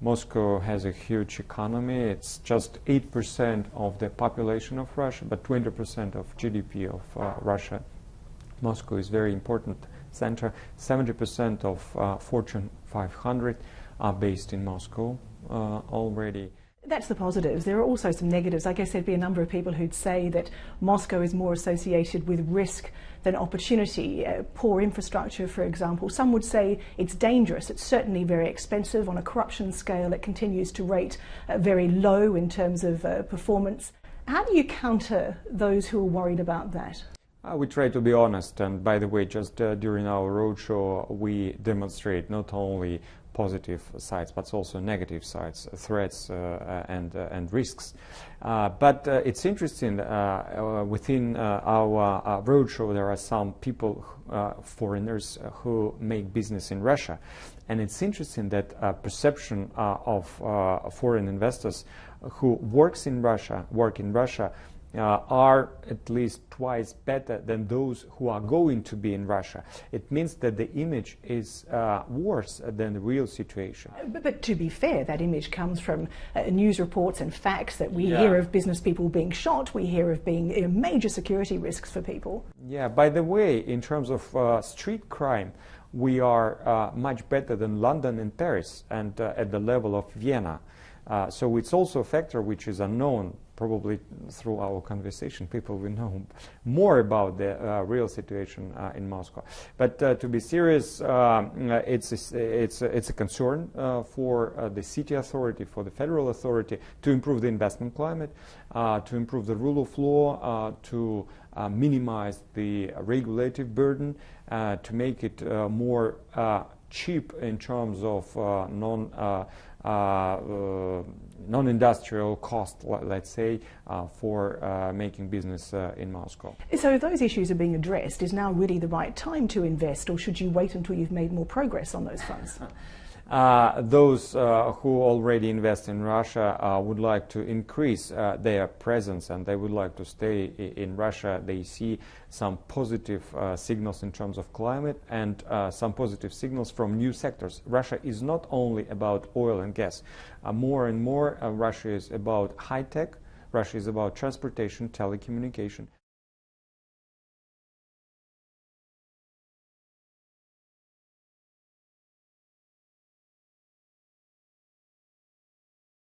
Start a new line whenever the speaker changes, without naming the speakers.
Moscow has a huge economy. It's just 8% of the population of Russia, but 20% of GDP of Russia. Moscow is a very important center. 70% of Fortune 500 are based in Moscow already.
That's the positives. There are also some negatives. I guess there'd be a number of people who'd say that Moscow is more associated with risk than opportunity. Poor infrastructure, for example. Some would say it's dangerous. It's certainly very expensive. On a corruption scale, it continues to rate very low in terms of performance. How do you counter those who are worried about that?
We try to be honest, and by the way, just during our roadshow, we demonstrate not only positive sides, but also negative sides, threats and risks. But it's interesting, within our roadshow there are some people, foreigners, who make business in Russia. And it's interesting that perception of foreign investors who work in Russia are at least twice better than those who are going to be in Russia. It means that the image is worse than the real situation.
But to be fair, that image comes from news reports and facts that we hear of business people being shot, we hear of being major security risks for people.
Yeah, by the way, in terms of street crime, we are much better than London and Paris, and at the level of Vienna. So it's also a factor which is unknown. Probably through our conversation, people will know more about the real situation in Moscow. But to be serious, it's a concern for the city authority, for the federal authority, to improve the investment climate, to improve the rule of law, to minimize the regulative burden, to make it more cheap in terms of non-industrial cost, let's say, for making business in Moscow.
So if those issues are being addressed, is now really the right time to invest, or should you wait until you've made more progress on those fronts?
Those who already invest in Russia would like to increase their presence, and they would like to stay in Russia. They see some positive signals in terms of climate and some positive signals from new sectors. Russia is not only about oil and gas. More and more, Russia is about high tech. Russia is about transportation, telecommunication.